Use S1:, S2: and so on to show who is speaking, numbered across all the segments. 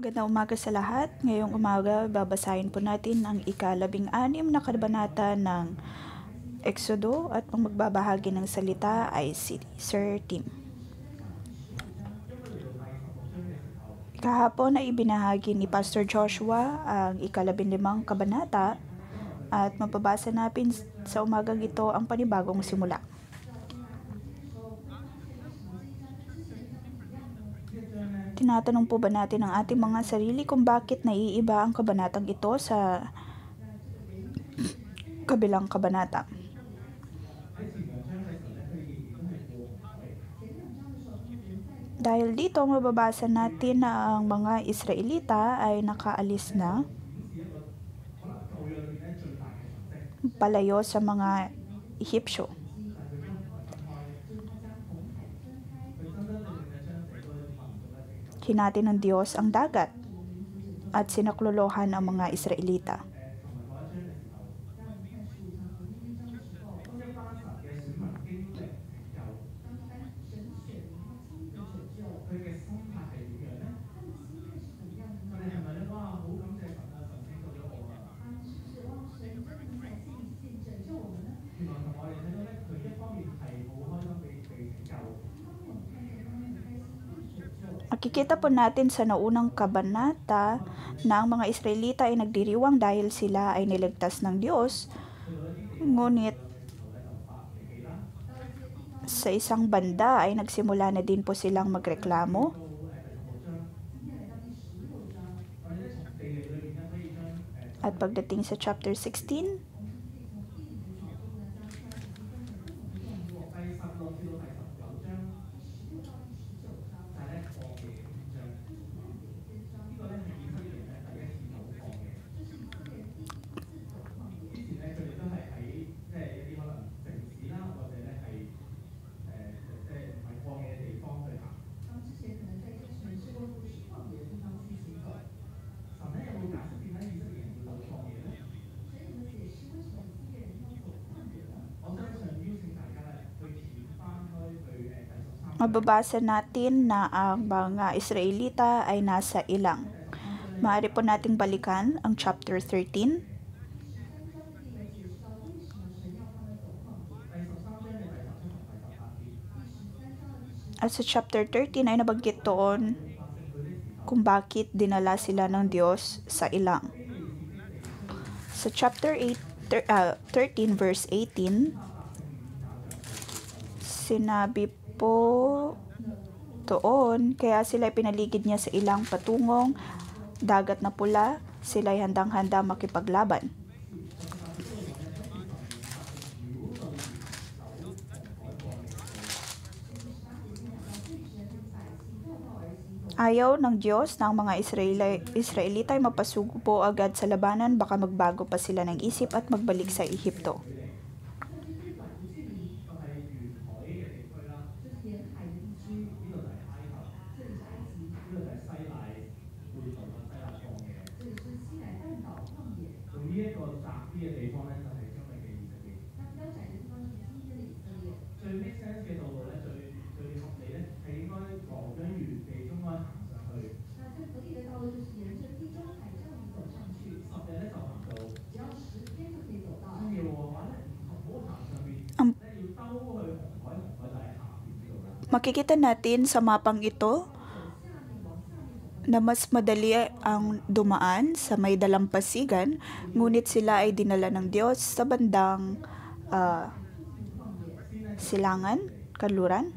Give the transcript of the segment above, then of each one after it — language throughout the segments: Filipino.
S1: Magandang umaga sa lahat. Ngayong umaga, babasahin po natin ang ika-16 na kabanata ng Exodo at ang magbabahagi ng salita ay si Sir Tim. Kahapon ay ibinahagi ni Pastor Joshua ang ika-15 kabanata at mababasa natin sa umagang ito ang panibagong simula. Tinatanong po ba natin ang ating mga sarili kung bakit naiiba ang kabanatang ito sa kabilang kabanata? Dahil dito, mababasa natin na ang mga Israelita ay nakaalis na palayo sa mga Ehipsyo. Hinati ng Diyos ang dagat at sinaklolohan ang mga Israelita. Makikita po natin sa naunang kabanata na ang mga Israelita ay nagdiriwang dahil sila ay niligtas ng Diyos. Ngunit sa isang banda ay nagsimula na din po silang magreklamo. At pagdating sa chapter 16, mababasa natin na ang mga Israelita ay nasa ilang. Maaari po nating balikan ang chapter 13. At sa chapter 13 ay nabanggit doon kung bakit dinala sila ng Diyos sa ilang. Sa chapter 13 verse 18, sinabi po doon, kaya sila pinaligid niya sa ilang patungong dagat na pula, sila ay handang-handa makipaglaban. Ayaw ng Diyos na ang mga Israelita ay mapasugo agad sa labanan, baka magbago pa sila ng isip at magbalik sa Ehipto. Makikita natin sa mapang ito na mas madali ang dumaan sa may dalampasigan, ngunit sila ay dinala ng Diyos sa bandang silangan, kanluran,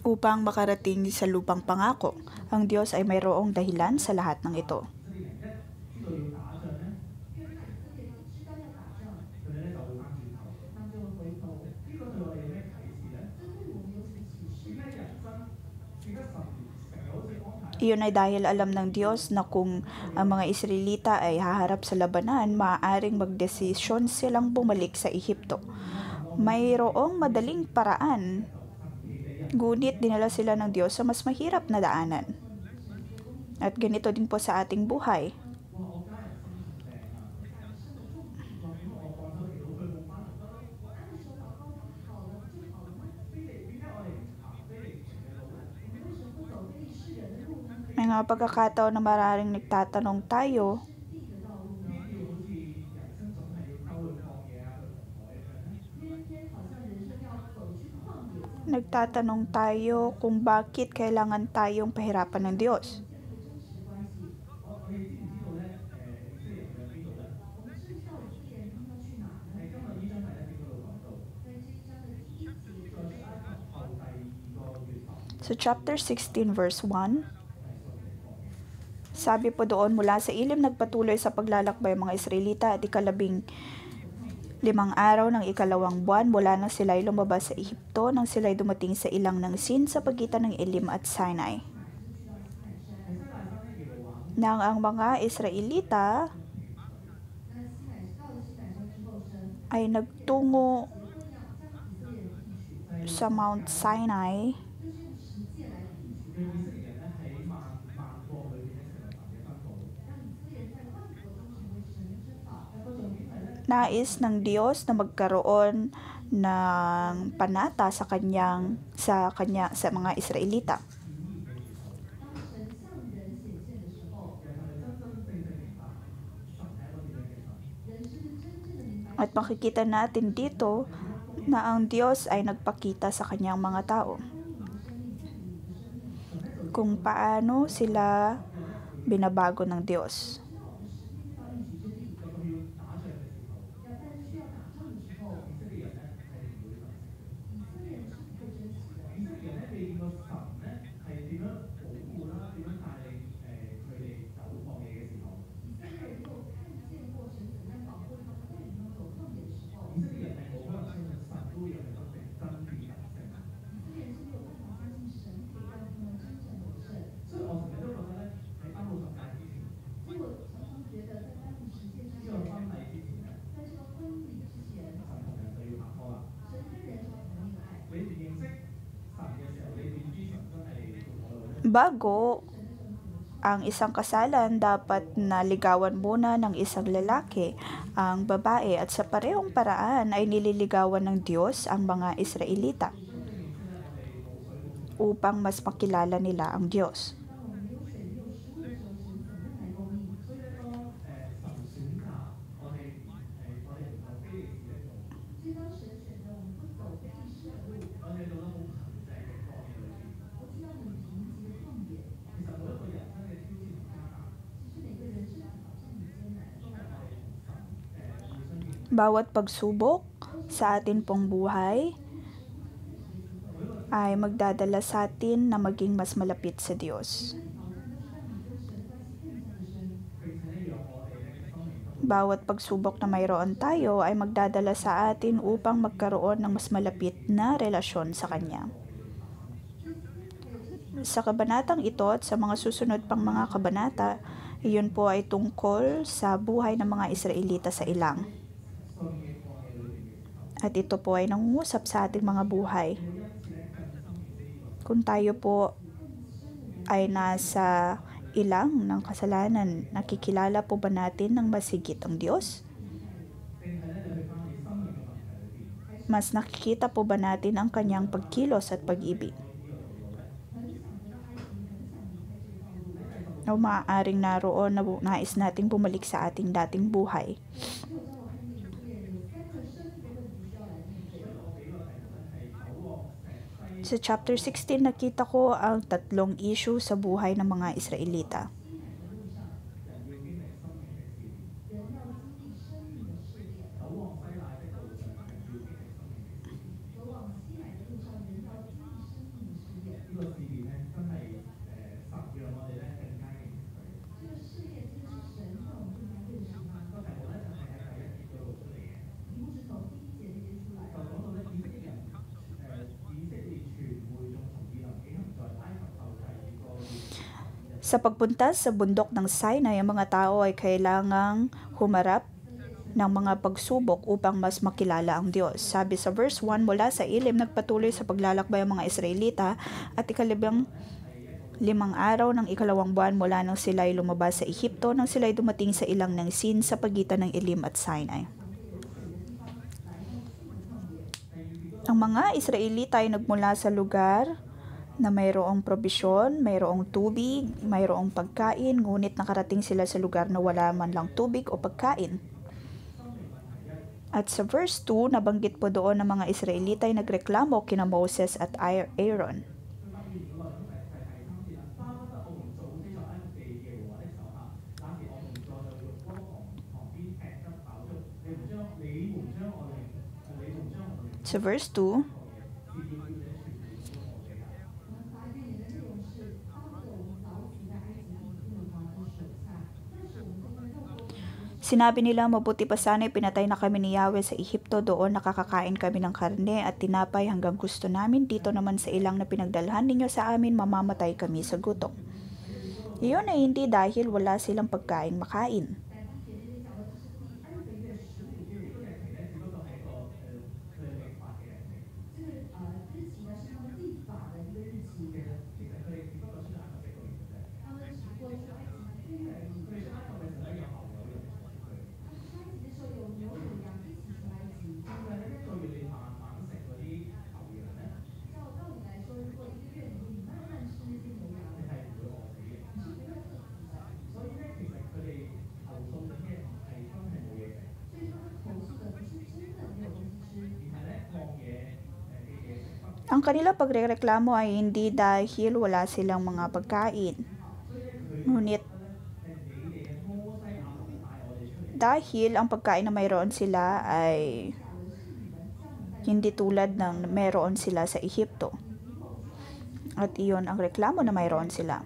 S1: upang makarating sa lupang pangako. Ang Diyos ay mayroong dahilan sa lahat ng ito. Iyon ay dahil alam ng Diyos na kung ang mga Israelita ay haharap sa labanan, maaaring magdesisyon silang bumalik sa Ehipto. Mayroong madaling paraan, ngunit dinala sila ng Diyos sa mas mahirap na daanan. At ganito din po sa ating buhay. May mga pagkakataon na maraming nagtatanong tayo kung bakit kailangan tayong pahirapan ng Diyos. So chapter 16 verse 1, sabi po doon, mula sa ilim nagpatuloy sa paglalakbay ang mga Israelita at 15 araw ng 2 buwan mula nang sila'y lumabas sa Ehipto, nang sila'y dumating sa ilang ng Sin sa pagitan ng Elim at Sinai. Nang ang mga Israelita ay nagtungo sa Mount Sinai, nais ng Diyos na magkaroon ng panata sa mga Israelita. At makikita natin dito na ang Diyos ay nagpakita sa kanyang mga tao kung paano sila binabago ng Diyos. Bago ang isang kasalan, dapat naligawan muna ng isang lalaki ang babae, at sa parehong paraan ay nililigawan ng Diyos ang mga Israelita upang mas makilala nila ang Diyos. Bawat pagsubok sa atin pong buhay ay magdadala sa atin na maging mas malapit sa Diyos. Bawat pagsubok na mayroon tayo ay magdadala sa atin upang magkaroon ng mas malapit na relasyon sa Kanya. Sa kabanatang ito at sa mga susunod pang mga kabanata, iyon po ay tungkol sa buhay ng mga Israelita sa ilang. At ito po ay nangungusap sa ating mga buhay. Kung tayo po ay nasa ilang ng kasalanan, nakikilala po ba natin ng mas higit ang Diyos? Mas nakikita po ba natin ang Kanyang pagkilos at pag-ibig? O maaaring naroon na nais nating bumalik sa ating dating buhay. Sa chapter 16, nakita ko ang 3 issue sa buhay ng mga Israelita. Sa pagpunta sa bundok ng Sinai, ang mga tao ay kailangang humarap ng mga pagsubok upang mas makilala ang Diyos. Sabi sa verse 1, mula sa ilim nagpatuloy sa paglalakbay ang mga Israelita at 15 araw ng 2 buwan mula nang sila'y lumabas sa Ehipto, nang sila'y dumating sa ilang ng Sin sa pagitan ng Elim at Sinai. Ang mga Israelita ay nagmula sa lugar na mayroong probisyon, mayroong tubig, mayroong pagkain, ngunit nakarating sila sa lugar na wala man lang tubig o pagkain. At sa verse 2, nabanggit po doon ng mga Israelita ay nagreklamo kina Moses at Aaron. Sa verse 2, sinabi nila, mabuti pa sana'y pinatay na kami ni Yahweh sa Ehipto, doon nakakakain kami ng karne at tinapay hanggang gusto namin. Dito naman sa ilang na pinagdalhan ninyo sa amin, mamamatay kami sa gutom. Iyon ay hindi dahil wala silang pagkain makain. Ang kanila pagrereklamo ay hindi dahil wala silang mga pagkain. Ngunit dahil ang pagkain na mayroon sila ay hindi tulad ng mayroon sila sa Ehipto. At iyon ang reklamo na mayroon sila.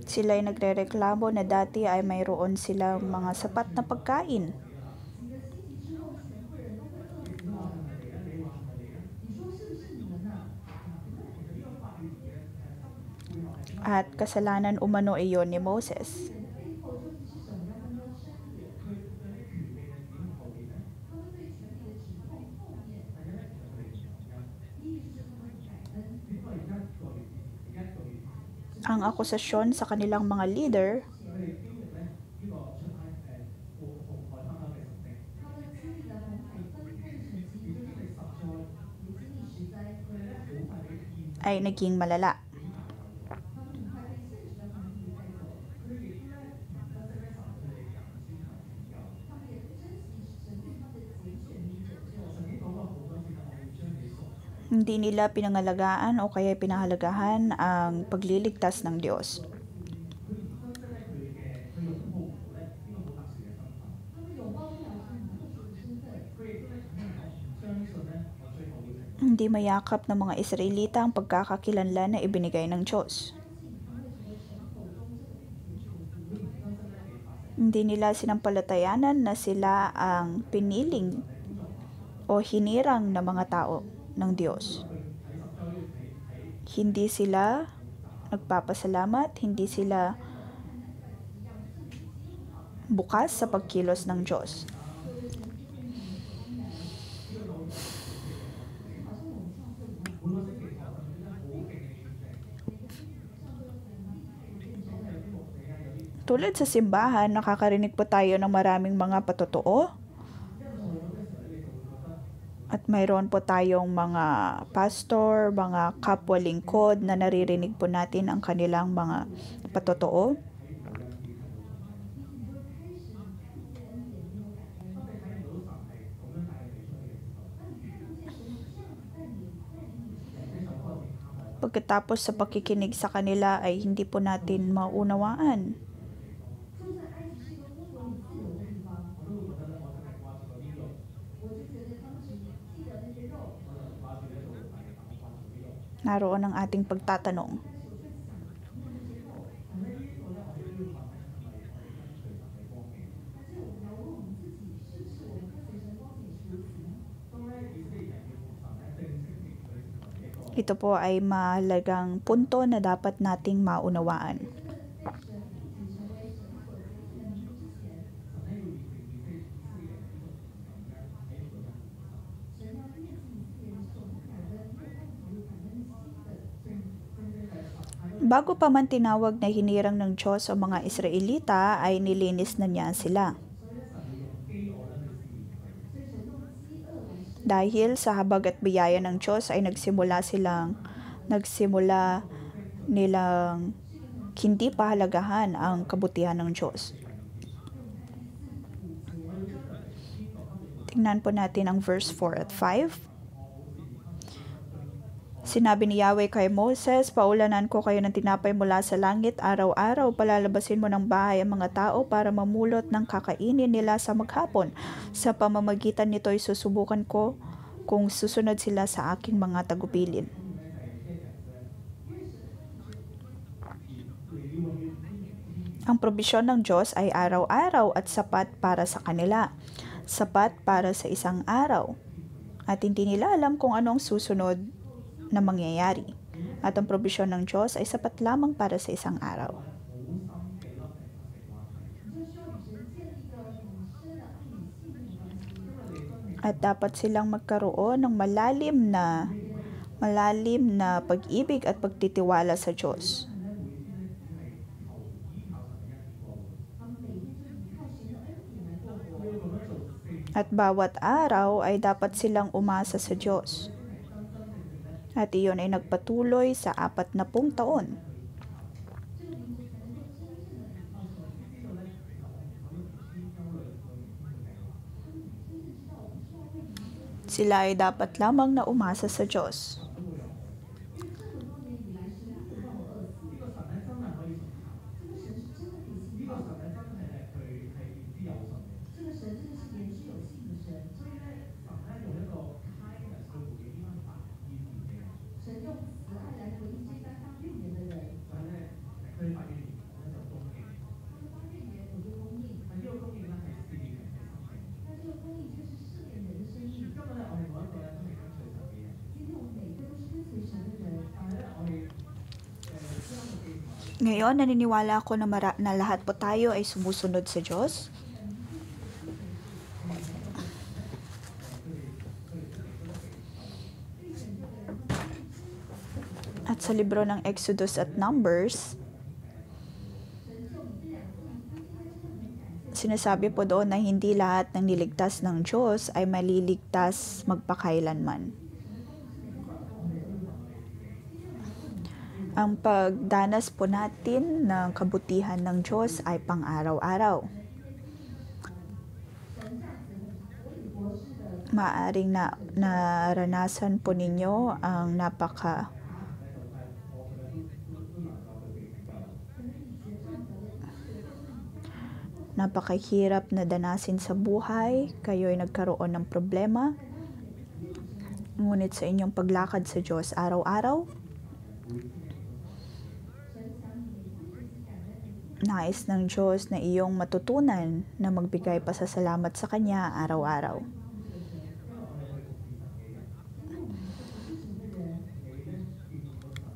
S1: Sila ay nagrereklamo na dati ay mayroon silang mga sapat na pagkain. At kasalanan umano iyon ni Moses. Ang akusasyon sa kanilang mga leader ay naging malala. Hindi nila pinangalagaan o kaya pinahalagahan ang pagliligtas ng Diyos. Hindi mayakap ng mga Israelita ang pagkakakilanlan na ibinigay ng Diyos. Hindi nila sinampalatayanan na sila ang piniling o hinirang na mga tao ng Diyos. Hindi sila nagpapasalamat, hindi sila bukas sa pagkilos ng Diyos. Tulad sa simbahan, nakakarinig po tayo ng maraming mga patotoo. At mayroon po tayong mga pastor, mga kapwa lingkod na naririnig po natin ang kanilang mga patotoo. Pagkatapos sa pakikinig sa kanila ay hindi po natin maunawaan. Naroon ang ating pagtatanong. Ito po ay mahalagang punto na dapat nating maunawaan. Bago pa man tinawag na hinirang ng Diyos ang mga Israelita, ay nilinis na niya sila. Dahil sa habag at biyaya ng Diyos ay nagsimula nilang hindi pahalagahan ang kabutihan ng Diyos. Tingnan po natin ang verse 4 at 5. Sinabi ni Yahweh kay Moses, "Paulanan ko kayo ng tinapay mula sa langit araw-araw. Palalabasin mo ng bahay ang mga tao para mamulot ng kakainin nila sa maghapon. Sa pamamagitan nito ay susubukan ko kung susunod sila sa aking mga tagupilin." Ang probisyon ng Diyos ay araw-araw at sapat para sa kanila. Sapat para sa isang araw. At hindi nila alam kung anong susunod na mangyayari. At ang probisyon ng Diyos ay sapat lamang para sa isang araw. At dapat silang magkaroon ng malalim na pag-ibig at pagtitiwala sa Diyos. At bawat araw ay dapat silang umasa sa Diyos. At iyon ay nagpatuloy sa 40 taon. Sila ay dapat lamang na umasa sa Diyos. Ngayon, naniniwala ako na lahat po tayo ay sumusunod sa Diyos. At sa libro ng Exodus at Numbers, sinasabi po doon na hindi lahat ng niligtas ng Diyos ay maliligtas magpakailanman. Ang pagdanas po natin ng kabutihan ng Diyos ay pang-araw-araw. Maaring naranasan po ninyo ang napakahirap na danasin sa buhay, kayo ay nagkaroon ng problema. Ngunit sa inyong paglakad sa Diyos araw-araw, nais ng Diyos na iyong matutunan na magbigay pasasalamat sa Kanya araw-araw.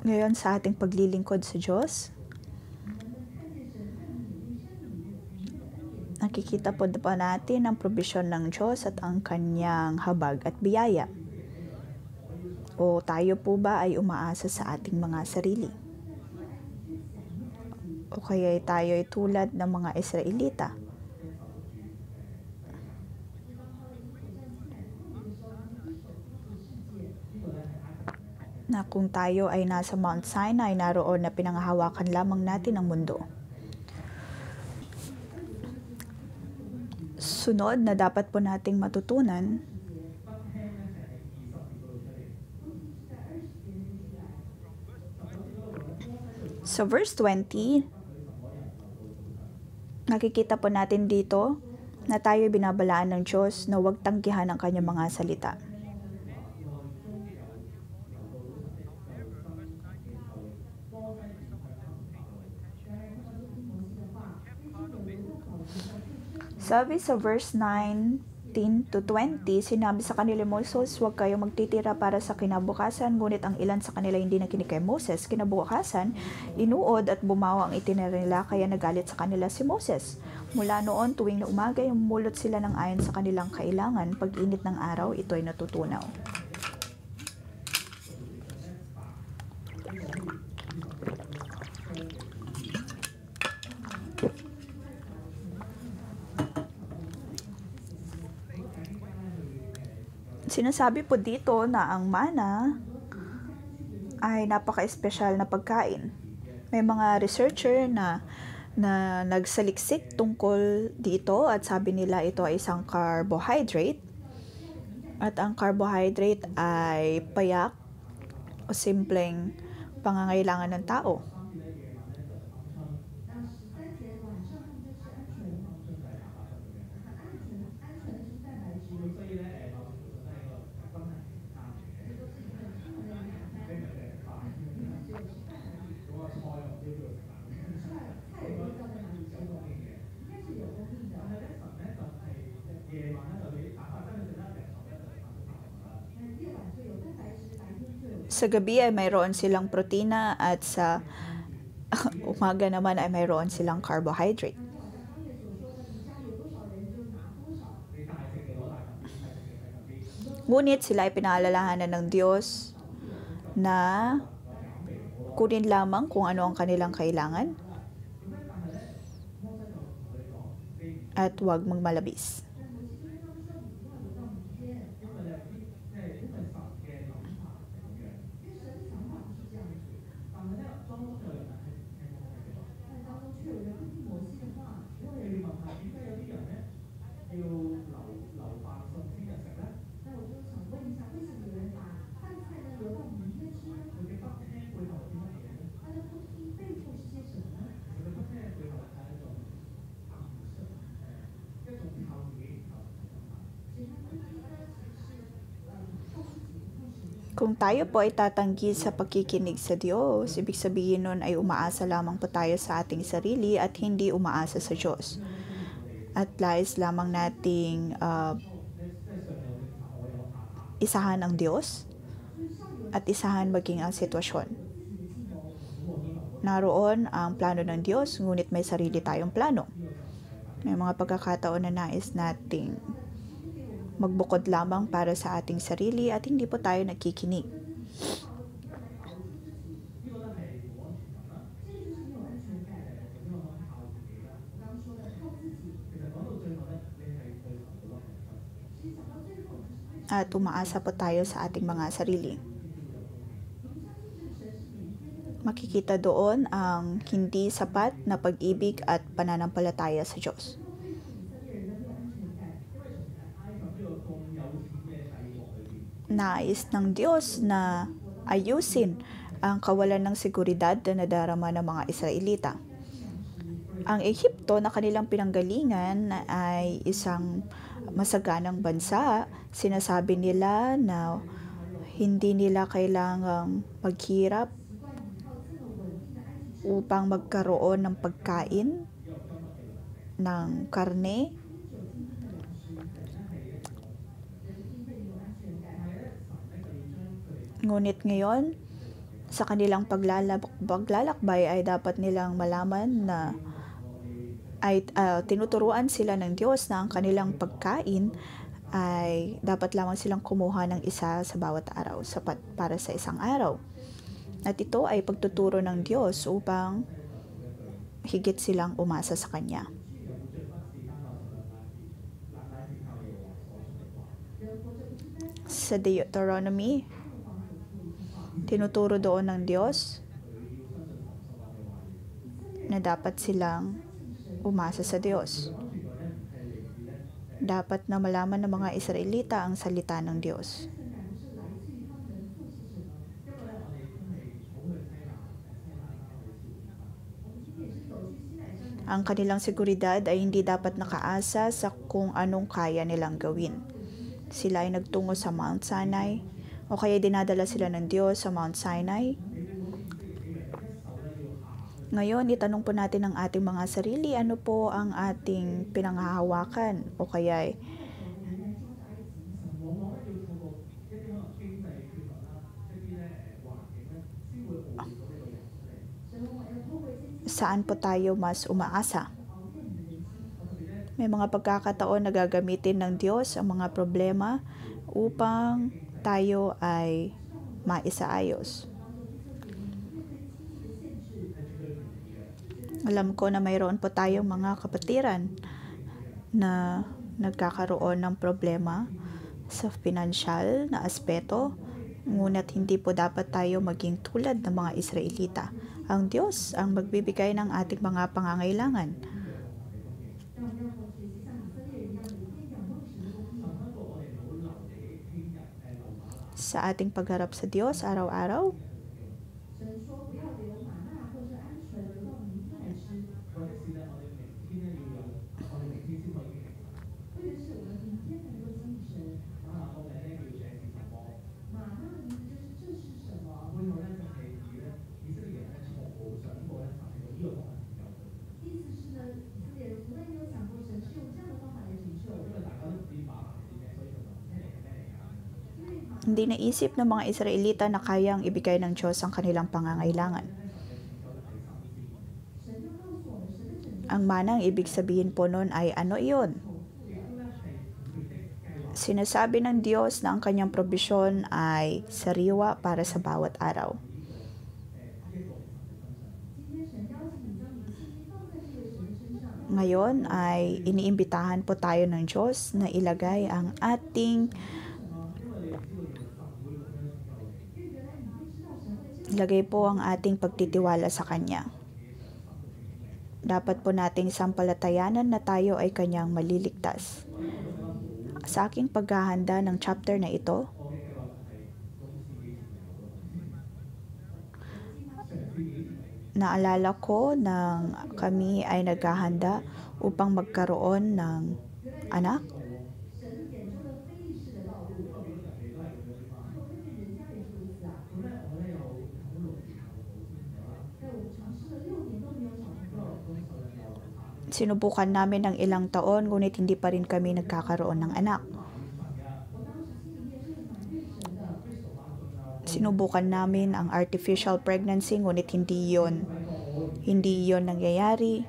S1: Ngayon sa ating paglilingkod sa Diyos, nakikita po natin ang probisyon ng Diyos at ang Kanyang habag at biyaya. O tayo po ba ay umaasa sa ating mga sarili? O kaya tayo ay tulad ng mga Israelita? Na kung tayo ay nasa Mount Sinai, naroon na pinanghahawakan lamang natin ang mundo. Sunod na dapat po nating matutunan, sa verse 20, nakikita po natin dito na tayo binabalaan ng Diyos na huwag tanggihan ang Kanyang mga salita. Sabi sa verse 19 to 20, sinabi sa kanila Moses, huwag kayo magtitira para sa kinabukasan, ngunit ang ilan sa kanila hindi nakinig kay Moses. Kinabukasan, inuod at bumawa ang itinera nila, kaya nagalit sa kanila si Moses. Mula noon, tuwing na umaga, mulot sila ng ayon sa kanilang kailangan. Pag init ng araw, ito ay natutunaw. Sinasabi po dito na ang mana ay napaka-espesyal na pagkain. May mga researcher na nagsaliksik tungkol dito at sabi nila ito ay isang carbohydrate. At ang carbohydrate ay payak o simpleng pangangailangan ng tao. Sa gabi ay mayroon silang protina at sa umaga naman ay mayroon silang carbohydrate. Ngunit sila ay pinaalalahanan ng Diyos na kunin lamang kung ano ang kanilang kailangan at huwag magmalabis. Kung tayo po ay tatanggi sa pakikinig sa Diyos, ibig sabihin nun ay umaasa lamang po tayo sa ating sarili at hindi umaasa sa Diyos. At lais lamang nating isahan ang Diyos at isahan maging ang sitwasyon. Naroon ang plano ng Diyos, ngunit may sarili tayong plano. May mga pagkakataon na nais nating magbukod lamang para sa ating sarili at hindi po tayo nakikinig. At umaasa po tayo sa ating mga sarili. Makikita doon ang hindi sapat na pag-ibig at pananampalataya sa Diyos. Nais ng Diyos na ayusin ang kawalan ng seguridad na nadarama ng mga Israelita. Ang Ehipto na kanilang pinanggalingan ay isang masaganang bansa. Sinasabi nila na hindi nila kailangang maghirap upang magkaroon ng pagkain, ng karne. Ngunit ngayon, sa kanilang paglalakbay ay dapat nilang malaman na ay tinuturuan sila ng Diyos na ang kanilang pagkain ay dapat lamang silang kumuha ng isa sa bawat araw, sapat para sa isang araw. At ito ay pagtuturo ng Diyos upang higit silang umasa sa Kanya. Sa Deuteronomy, tinuturo doon ng Diyos na dapat silang umasa sa Diyos. Dapat na malaman ng mga Israelita ang salita ng Diyos. Ang kanilang seguridad ay hindi dapat nakaasa sa kung anong kaya nilang gawin. Sila ay nagtungo sa Mount Sinai o kaya dinadala sila ng Diyos sa Mount Sinai. Ngayon, itanong po natin ang ating mga sarili, ano po ang ating pinanghahawakan o kaya saan po tayo mas umaasa? May mga pagkakataon na gagamitin ng Diyos ang mga problema upang tayo ay maisaayos. Alam ko na mayroon po tayong mga kapatiran na nagkakaroon ng problema sa pinansyal na aspeto, ngunit hindi po dapat tayo maging tulad ng mga Israelita. Ang Diyos ang magbibigay ng ating mga pangangailangan. Sa ating pagharap sa Diyos araw-araw, hindi naisip ng mga Israelita na kayang ibigay ng Diyos ang kanilang pangangailangan. Ang manang ibig sabihin po nun ay ano iyon? Sinasabi ng Diyos na ang kanyang probisyon ay sariwa para sa bawat araw. Ngayon ay iniimbitahan po tayo ng Diyos na ilagay po ang ating pagtitiwala sa Kanya. Dapat po nating sampalatayanan na tayo ay Kanyang maliligtas. Sa aking paghahanda ng chapter na ito, naalala ko nang kami ay naghahanda upang magkaroon ng anak. Sinubukan namin ng ilang taon, ngunit hindi pa rin kami nagkakaroon ng anak. Sinubukan namin ang artificial pregnancy, ngunit hindi yon nangyayari.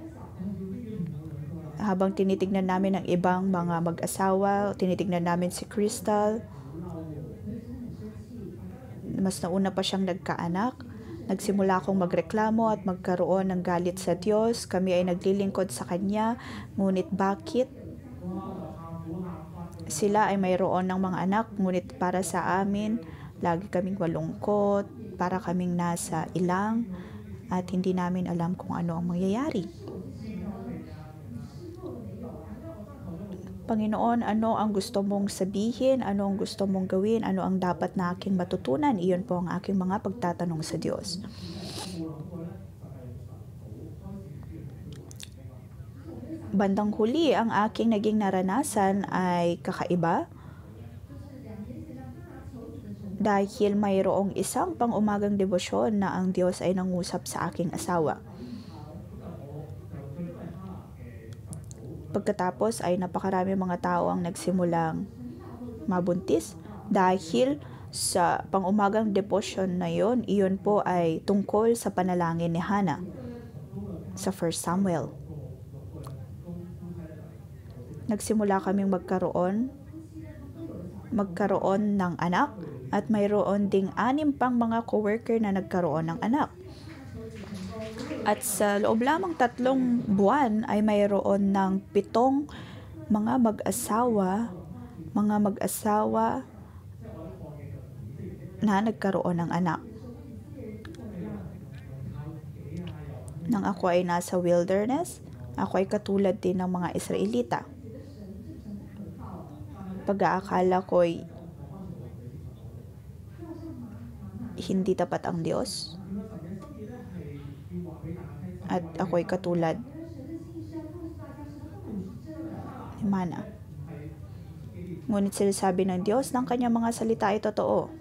S1: Habang tinitignan namin ang ibang mga mag-asawa, tinitignan namin si Crystal, mas nauna pa siyang nagkaanak. Nagsimula akong magreklamo at magkaroon ng galit sa Diyos. Kami ay naglilingkod sa Kanya, ngunit bakit? Sila ay mayroon ng mga anak, ngunit para sa amin, lagi kaming malungkot, para kaming nasa ilang, at hindi namin alam kung ano ang mangyayari. Panginoon, ano ang gusto mong sabihin? Ano ang gusto mong gawin? Ano ang dapat na aking matutunan? Iyon po ang aking mga pagtatanong sa Diyos. Bandang huli, ang aking naging naranasan ay kakaiba. Dahil mayroong isang pang-umagang debosyon na ang Diyos ay nangusap sa aking asawa. Pagkatapos ay napakarami mga tao ang nagsimulang mabuntis dahil sa pang-umagang devotion na iyon po ay tungkol sa panalangin ni Hannah sa 1 Samuel. Nagsimula kaming magkaroon ng anak at mayroon ding 6 pang mga coworker na nagkaroon ng anak. At sa loob lamang 3 buwan ay mayroon ng 7 mga mag-asawa na nagkaroon ng anak. Nang ako ay nasa wilderness, ako ay katulad din ng mga Israelita. Pag-aakala ko'y hindi tapat ang Diyos. At ako'y katulad ni Mana. Ngunit sinasabi ng Diyos ng kanyang mga salita ay totoo.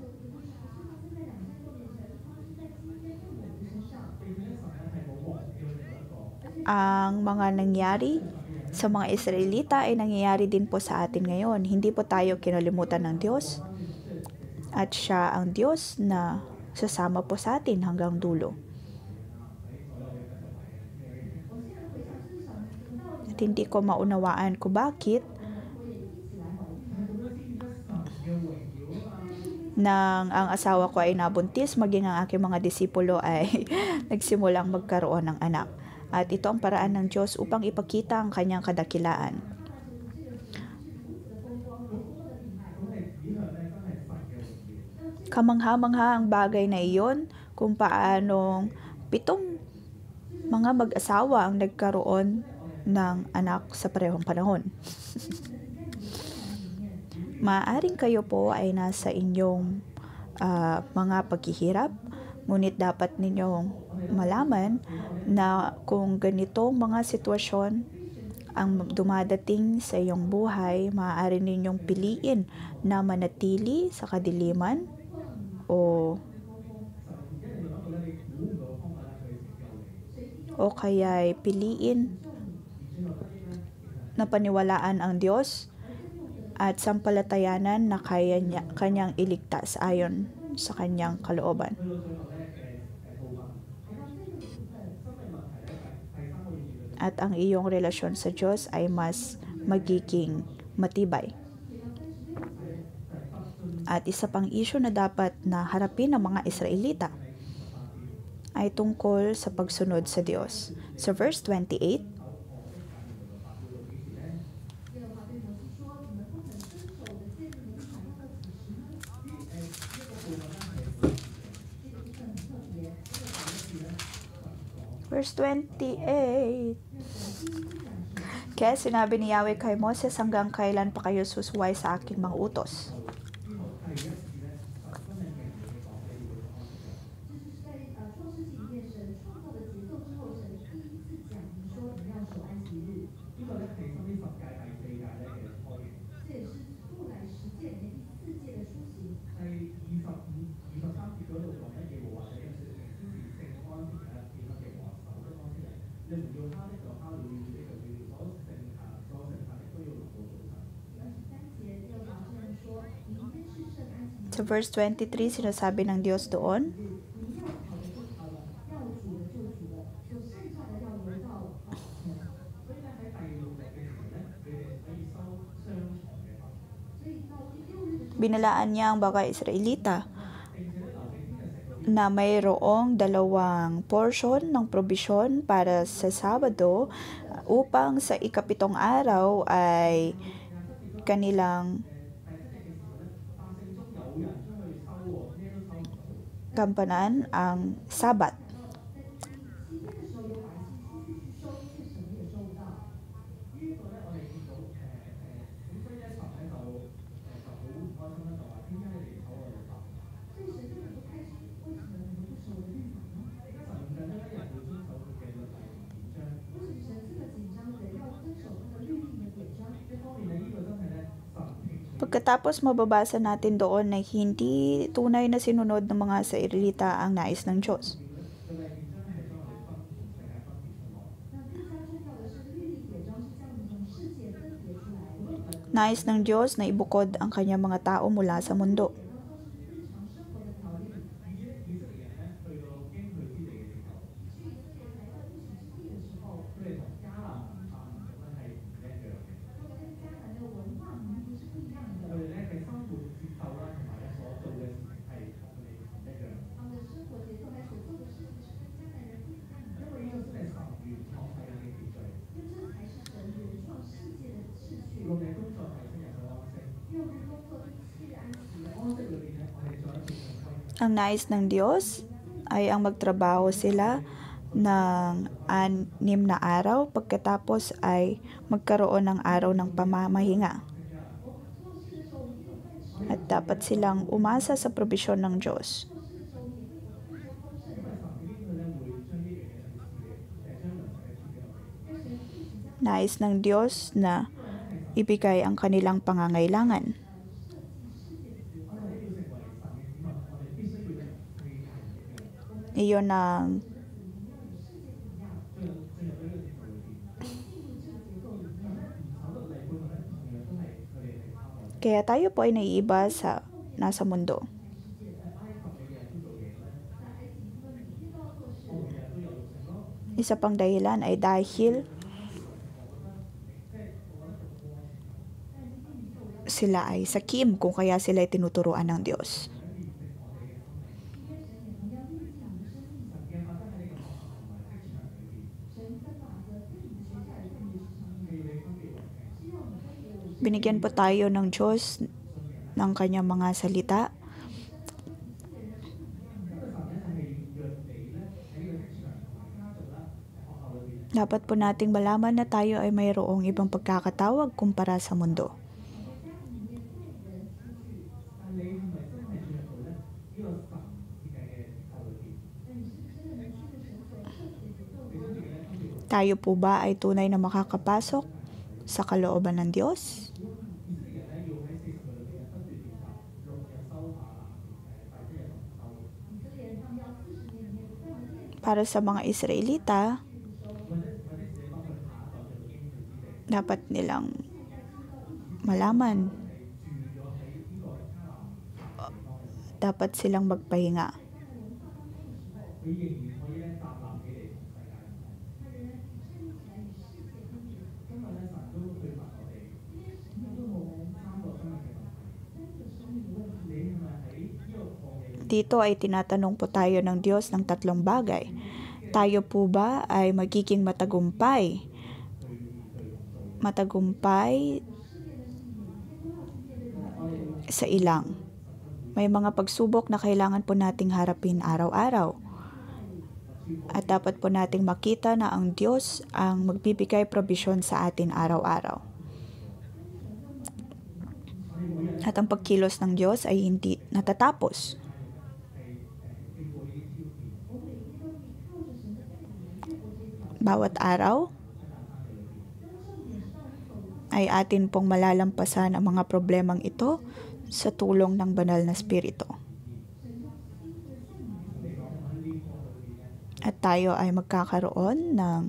S1: Ang mga nangyari sa mga Israelita ay nangyayari din po sa atin ngayon. Hindi po tayo kinalimutan ng Diyos. At siya ang Diyos na sasama po sa atin hanggang dulo. At hindi ko maunawaan kung bakit nang ang asawa ko ay nabuntis, maging ang aking mga disipulo ay nagsimulang magkaroon ng anak. At ito ang paraan ng Diyos upang ipakita ang kanyang kadakilaan. Kamangha-mangha ang bagay na iyon kung paanong 7 mga mag-asawa ang nagkaroon ng anak sa parehong panahon. Maaaring kayo po ay nasa inyong mga paghihirap, ngunit dapat ninyong malaman na kung ganitong mga sitwasyon ang dumadating sa iyong buhay, maaari ninyong piliin na manatili sa kadiliman o kaya'y piliin na paniwalaan ang Diyos at sampalatayanan na kanyang iligtas ayon sa kanyang kalooban. At ang iyong relasyon sa Diyos ay mas magiging matibay. At isa pang issue na dapat na harapin ng mga Israelita ay tungkol sa pagsunod sa Diyos. Sa verse 28, verse 28, kaya sinabi ni Yahweh kay Moses, hanggang kailan pa kayo susuway sa aking mga utos? Sa verse 23, sinasabi ng Diyos doon, binalaan niya ang mga Israelita na mayroong 2 portion ng probisyon para sa Sabado upang sa ika-7 araw ay kanilang gampanan ang Sabat. Pagkatapos mababasa natin doon na hindi tunay na sinunod ng mga Israelita ang nais ng Diyos. Nais ng Diyos na ibukod ang kanyang mga tao mula sa mundo. Ang nais ng Diyos ay ang magtrabaho sila ng 6 na araw, pagkatapos ay magkaroon ng araw ng pamamahinga. At dapat silang umasa sa probisyon ng Diyos. Nais ng Diyos na ibigay ang kanilang pangangailangan. Iyon ang kaya tayo po ay naiiba sa nasa mundo. Isa pang dahilan ay dahil sila ay sakim, kung kaya sila ay tinuturuan ng Diyos. Binigyan po tayo ng Diyos ng kanyang mga salita Dapat po nating malaman na tayo ay mayroong ibang pagkakatawag kumpara sa mundo. Tayo po ba ay tunay na makakapasok sa kalooban ng Diyos? Para sa mga Israelita, dapat nilang malaman, dapat silang magpahinga. Dito ay tinatanong po tayo ng Diyos ng tatlong bagay. Tayo po ba ay magiging matagumpay sa ilang? May mga pagsubok na kailangan po nating harapin araw-araw. At dapat po nating makita na ang Diyos ang magbibigay probisyon sa atin araw-araw. At ang pagkilos ng Diyos ay hindi natatapos. Bawat araw ay atin pong malalampasan ang mga problemang ito sa tulong ng banal na Espiritu. At tayo ay magkakaroon ng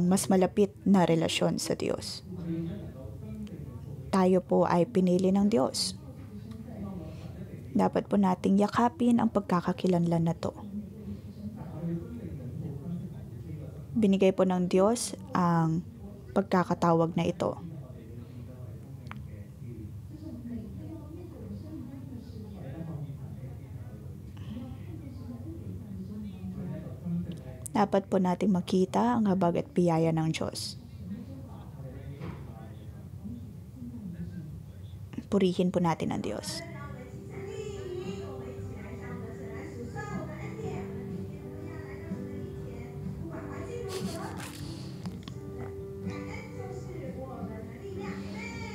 S1: mas malapit na relasyon sa Diyos. Tayo po ay pinili ng Diyos. Dapat po nating yakapin ang pagkakakilanlan na to. Binigay po ng Diyos ang pagkakatawag na ito. Dapat po nating makita ang habag at biyaya ng Diyos. Purihin po natin ang Diyos.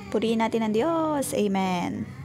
S1: Purihin natin ang Diyos. Amen.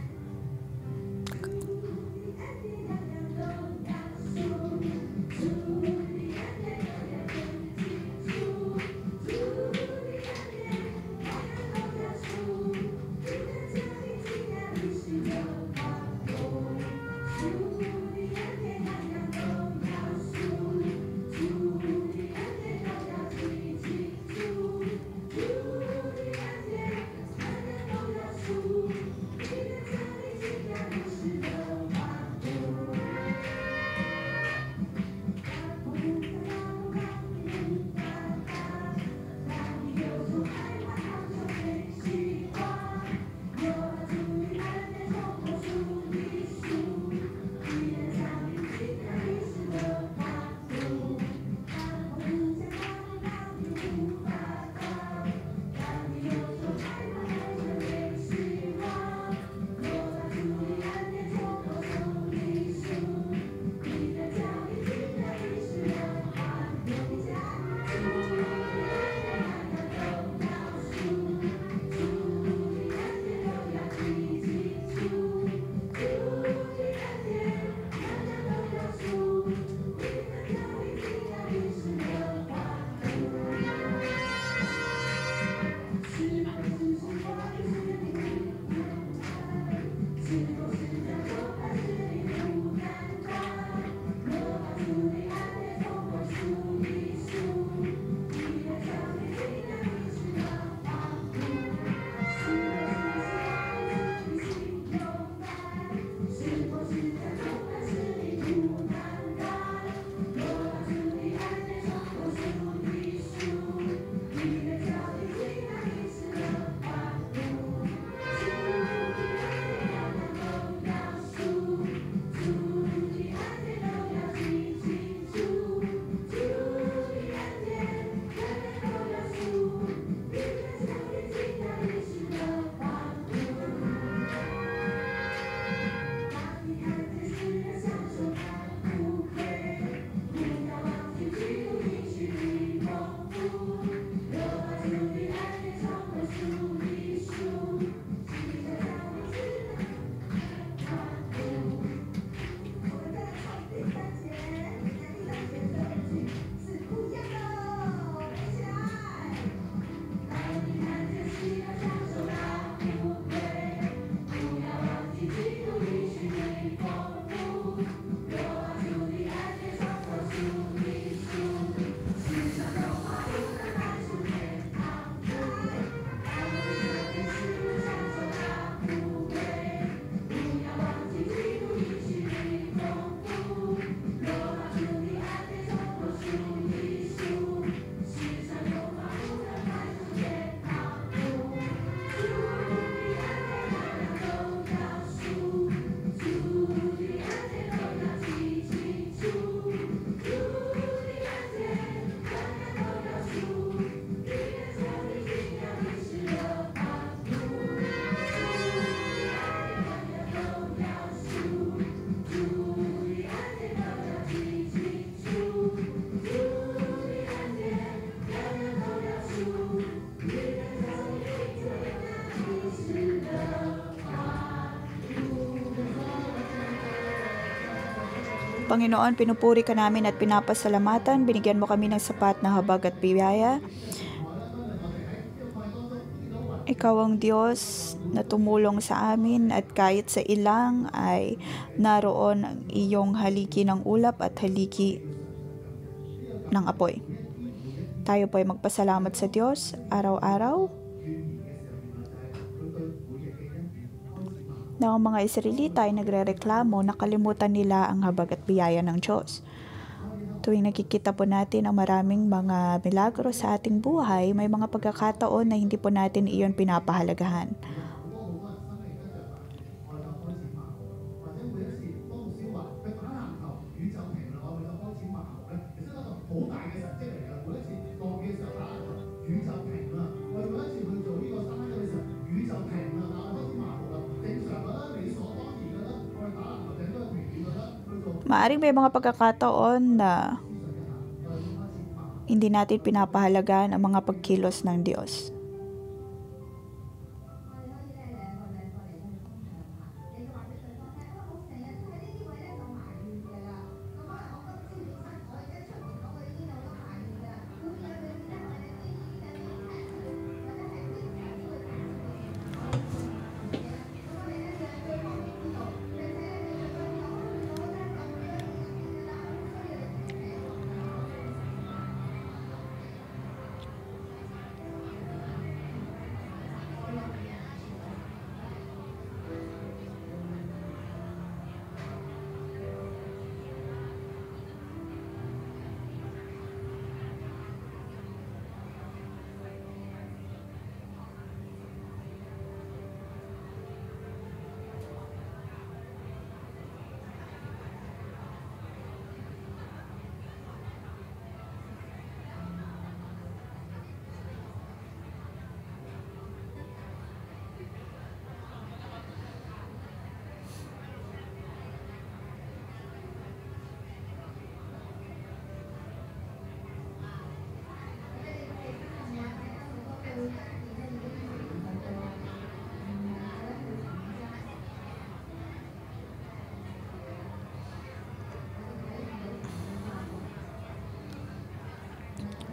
S1: Panginoon, pinupuri ka namin at pinapasalamatan. Binigyan mo kami ng sapat na habag at biyaya. Ikaw ang Diyos na tumulong sa amin at kahit sa ilang ay naroon ang iyong haligi ng ulap at haligi ng apoy. Tayo po ay magpasalamat sa Diyos araw-araw na ang mga Israelita ay nagrereklamo, nakalimutan nila ang habag at biyaya ng Diyos. Tuwing nakikita po natin ang maraming mga milagro sa ating buhay, may mga pagkakataon na hindi po natin iyon pinapahalagahan. Maaring may mga pagkakataon na hindi natin pinapahalagahan ang mga pagkilos ng Diyos.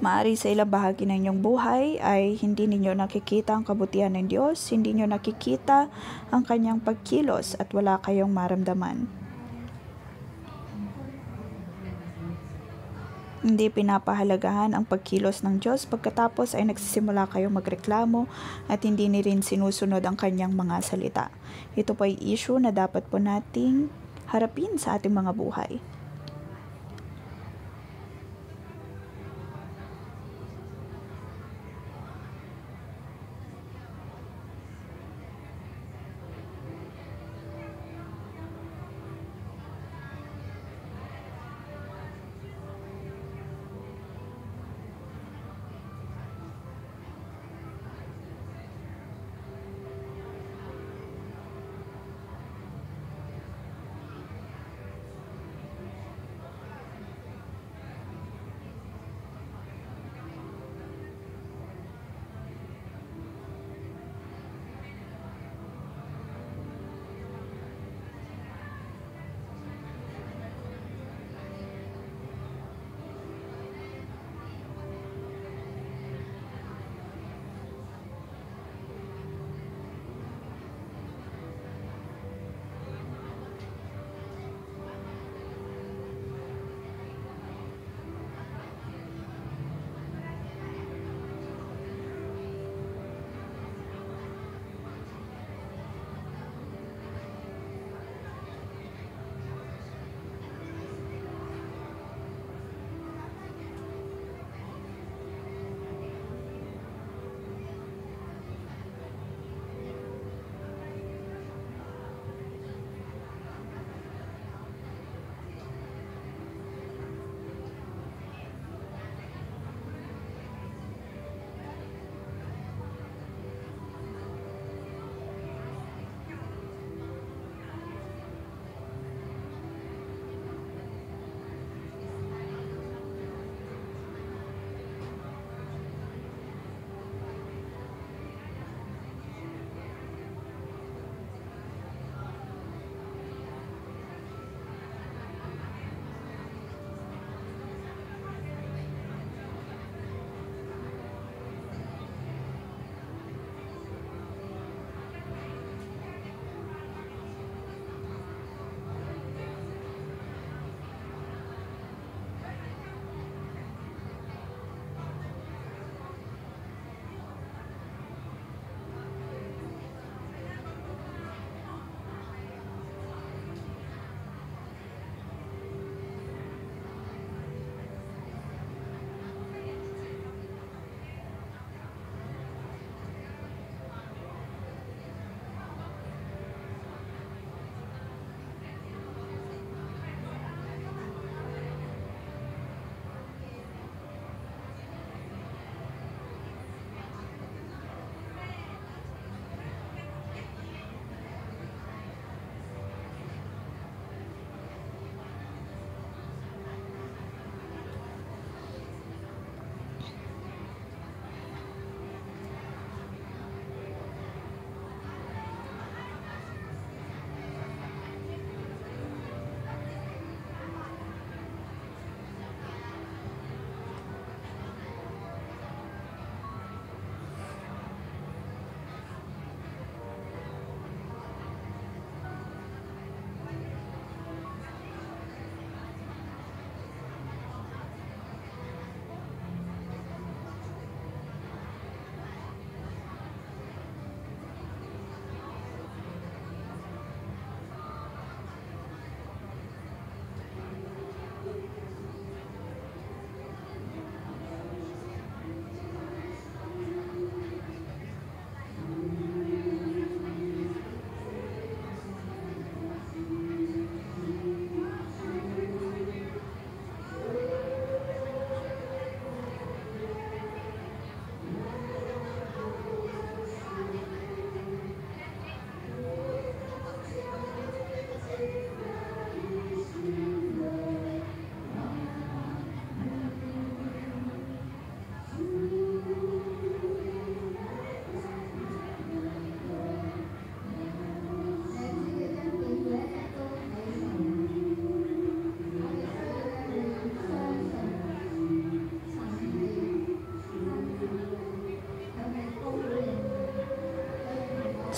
S1: Maari sa ilang bahagi ng inyong buhay ay hindi ninyo nakikita ang kabutihan ng Diyos, hindi nyo nakikita ang kanyang pagkilos at wala kayong maramdaman. Hindi pinapahalagahan ang pagkilos ng Diyos, pagkatapos ay nagsisimula kayong magreklamo at hindi ni rin sinusunod ang kanyang mga salita. Ito po ay issue na dapat po nating harapin sa ating mga buhay.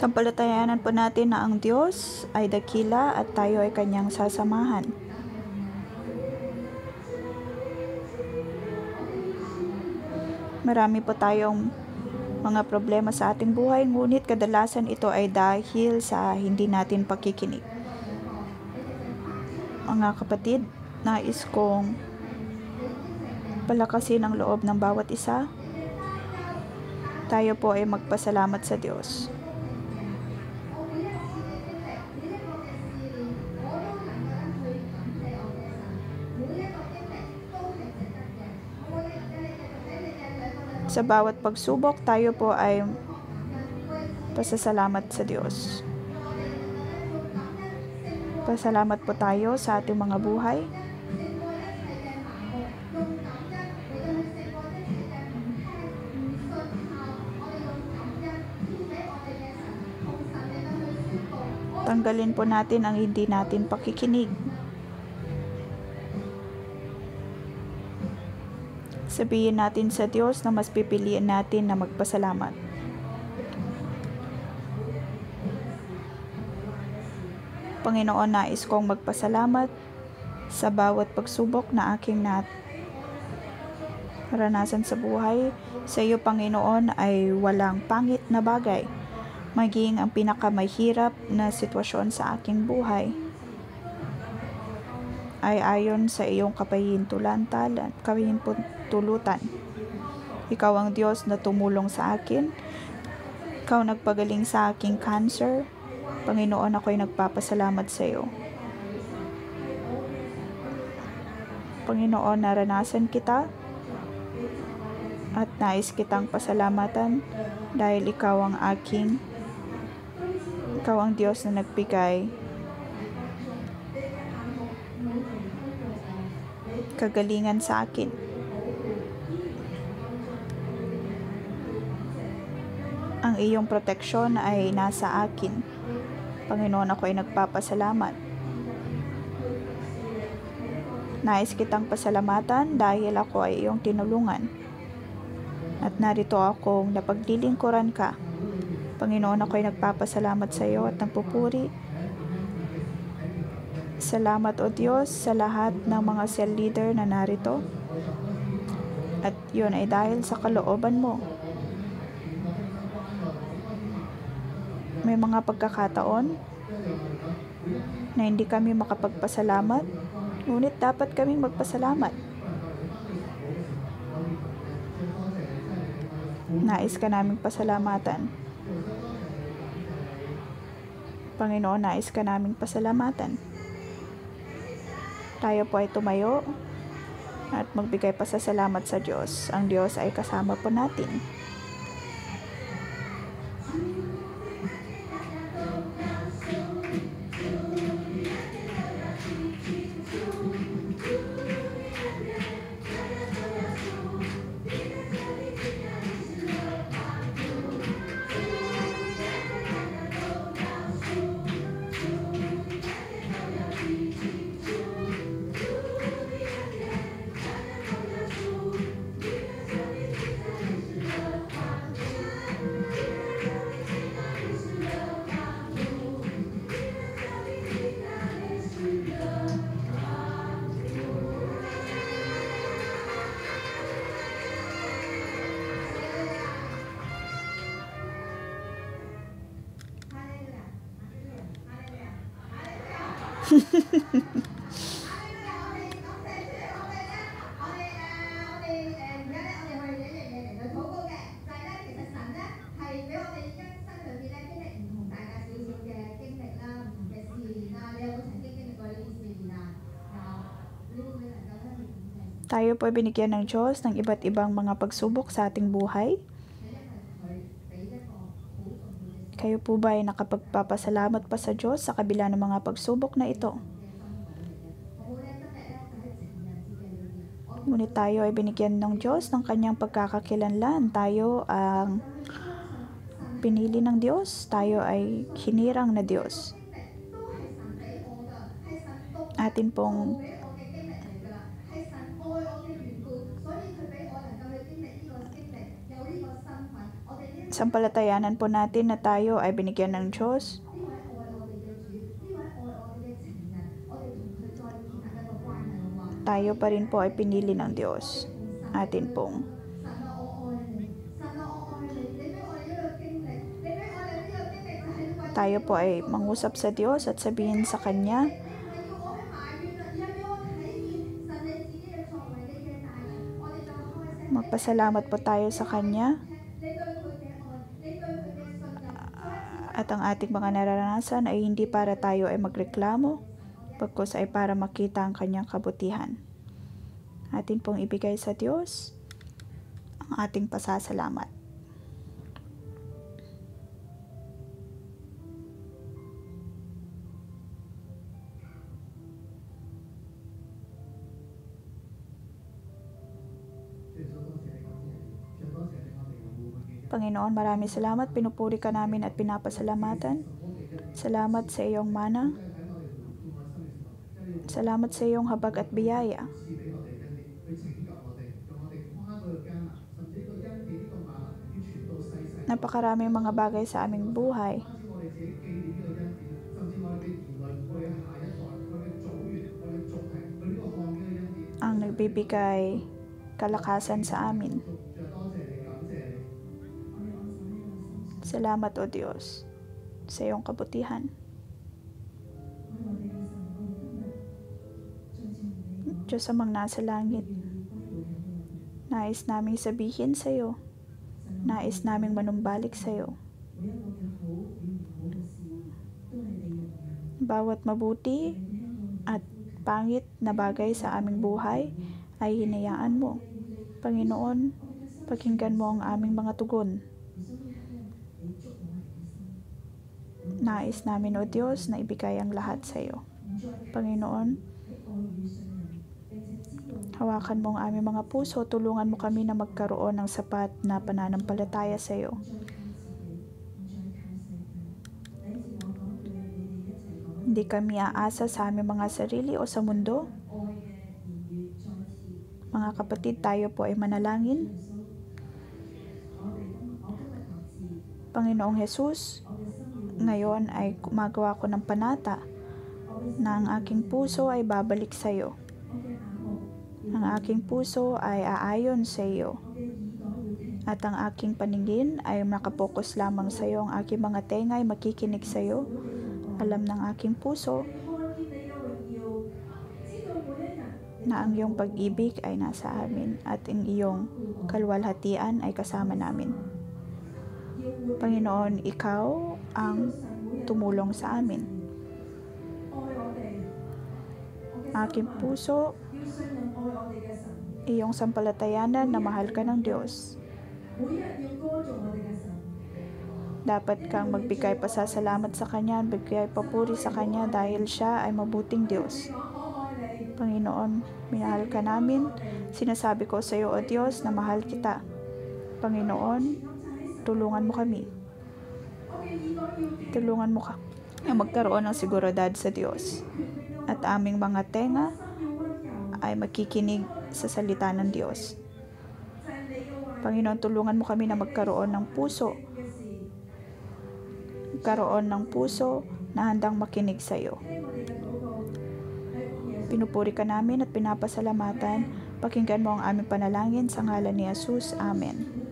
S1: Sampalatayanan po natin na ang Diyos ay dakila at tayo ay kanyang sasamahan. Marami po tayong mga problema sa ating buhay, ngunit kadalasan ito ay dahil sa hindi natin pakikinig. Mga kapatid, nais kong palakasin ang loob ng bawat isa. Tayo po ay magpasalamat sa Diyos. Sa bawat pagsubok, tayo po ay pasasalamat sa Diyos. Pasalamat po tayo sa ating mga buhay. Tanggalin po natin ang hindi natin pakikinig. Sabihin natin sa Diyos na mas pipiliin natin na magpasalamat. Panginoon, nais kong magpasalamat sa bawat pagsubok na aking naranasan sa buhay. Sa iyo, Panginoon, ay walang pangit na bagay, maging ang pinakamahirap na sitwasyon sa aking buhay ay ayon sa iyong kapahintulutan. Ikaw ang Diyos na tumulong sa akin. Ikaw nagpagaling sa aking cancer. Panginoon, ako'y nagpapasalamat sa iyo. Panginoon, naranasan kita at nais kitang pasalamatan dahil ikaw ang Diyos na nagbigay kagalingan sa akin. Ang iyong proteksyon ay nasa akin. Panginoon, ako ay nagpapasalamat. Nais kitang pasalamatan dahil ako ay iyong tinulungan. At narito akong napaglilingkuran ka. Panginoon, ako ay nagpapasalamat sa iyo at nagpupuri. Salamat, O Diyos, sa lahat ng mga cell leader na narito. At yun ay dahil sa kalooban mo. May mga pagkakataon na hindi kami makapagpasalamat, ngunit dapat kaming magpasalamat. Nais ka naming pasalamatan. Panginoon, nais ka naming pasalamatan. Tayo po ay tumayo at magbigay pasasalamat sa Diyos. Ang Diyos ay kasama po natin. Tayo po ay binigyan ng Diyos ng iba't ibang mga pagsubok sa ating buhay. Kayo po ba ay nakapagpapasalamat pa sa Diyos sa kabila ng mga pagsubok na ito? Ngunit tayo ay binigyan ng Diyos ng kanyang pagkakakilanlan. Tayo ang pinili ng Diyos. Tayo ay hinirang na Diyos. Atin pong Sampalatayanan po natin na tayo ay binigyan ng Diyos. Tayo pa rin po ay pinili ng Diyos. Atin pong tayo po ay mangusap sa Diyos at sabihin sa Kanya, magpasalamat po tayo sa Kanya at ang ating mga nararanasan ay hindi para tayo ay magreklamo, pagkus ay para makita ang Kanyang kabutihan. Atin pong ibigay sa Diyos ang ating pasasalamat. Panginoon, maraming salamat. Pinupuri ka namin at pinapasalamatan. Salamat sa iyong mana. Salamat sa iyong habag at biyaya. Napakaraming mga bagay sa aming buhay ang nagbibigay kalakasan sa amin. Salamat, O Diyos, sa iyong kabutihan. Diyos amang nasa langit, nais naming sabihin sa iyo, nais naming manumbalik sa iyo. Bawat mabuti at pangit na bagay sa aming buhay ay hinayaan mo. Panginoon, pakinggan mo ang aming mga tugon. Nais namin, O Diyos, na ibigay ang lahat sa iyo. Panginoon, hawakan mo ang aming mga puso, tulungan mo kami na magkaroon ng sapat na pananampalataya sa iyo. Hindi kami aasa sa aming mga sarili o sa mundo. Mga kapatid, tayo po ay manalangin. Panginoong Jesus, ngayon ay gumagawa ko ng panata na ang aking puso ay babalik sa iyo. Ang aking puso ay aayon sa iyo. At ang aking paningin ay nakapokus lamang sa iyo. Ang aking mga tenga ay makikinig sa iyo. Alam ng aking puso na ang iyong pag-ibig ay nasa amin at ang iyong kalwalhatian ay kasama namin. Panginoon, ikaw ang tumulong sa amin. Aking puso, iyong sampalatayanan na mahal ka ng Diyos. Dapat kang magbigay pasasalamat sa Kanya, magbigay papuri sa Kanya dahil siya ay mabuting Diyos. Panginoon, minahal ka namin. Sinasabi ko sa iyo, O Diyos, na mahal kita. Panginoon, tulungan mo kami. Tulungan mo ka na magkaroon ng seguridad sa Diyos. At aming mga tenga ay makikinig sa salita ng Diyos. Panginoon, tulungan mo kami na magkaroon ng puso. Magkaroon ng puso na handang makinig sa iyo. Pinupuri ka namin at pinapasalamatan. Pakinggan mo ang aming panalangin sa ngalan ni Jesus. Amen.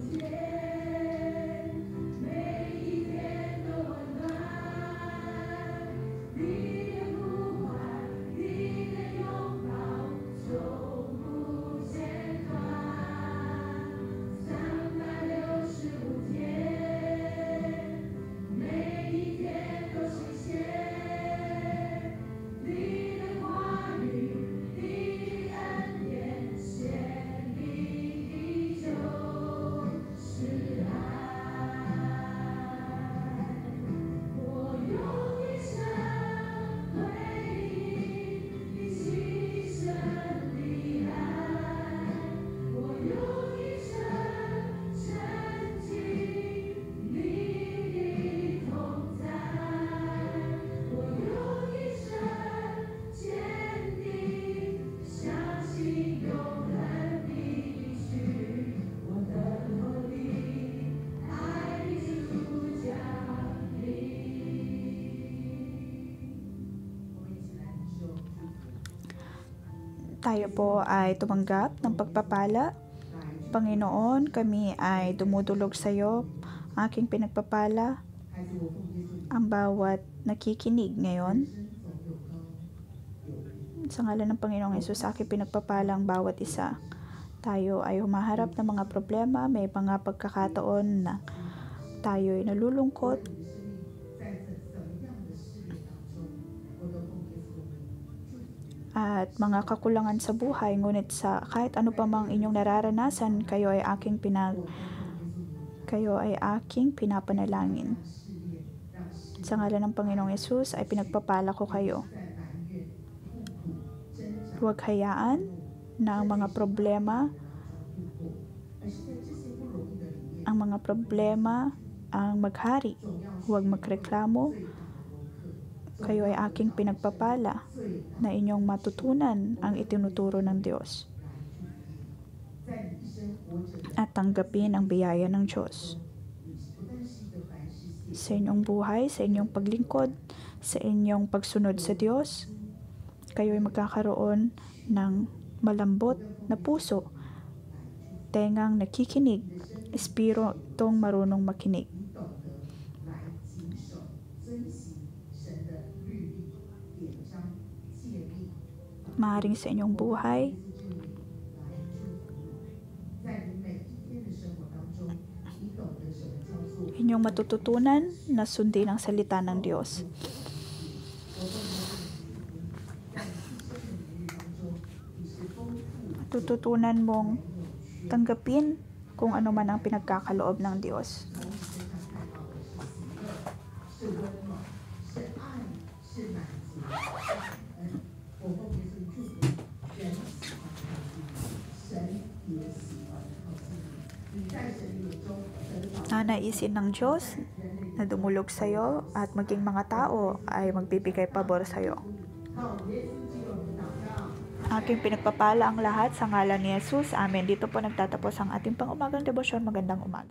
S1: Tayo po ay tumanggap ng pagpapala. Panginoon, kami ay dumudulog sa iyo, aking pinagpapala, ang bawat nakikinig ngayon. Sa ngalan ng Panginoong Hesus, aking pinagpapala ang bawat isa. Tayo ay humaharap ng mga problema, may mga pagkakataon na tayo ay nalulungkot. At mga kakulangan sa buhay, ngunit sa kahit ano pa mang inyong nararanasan, kayo ay aking pinapanalangin. Sa ngalan ng Panginoong Hesus ay pinagpapala ko kayo. Huwag hayaan na ang mga problema ang maghari. Huwag magreklamo. Kayo ay aking pinagpapala na inyong matutunan ang itinuturo ng Diyos at tanggapin ang biyaya ng Diyos sa inyong buhay, sa inyong paglingkod, sa inyong pagsunod sa Diyos. Kayo ay magkakaroon ng malambot na puso, tengang nakikinig, espiritong marunong makinig. Maaaring sa inyong buhay, inyong matututunan na sundin ang salita ng Diyos. Matututunan mong tanggapin kung ano man ang pinagkakaloob ng Diyos. Nanaisin ng Diyos na dumulog sa iyo at maging mga tao ay magbibigay pabor sa iyo. Aking pinagpapala ang lahat sa ngalan ni Jesus. Amen. Dito po nagtatapos ang ating pang-umagang debosyon. Magandang umaga.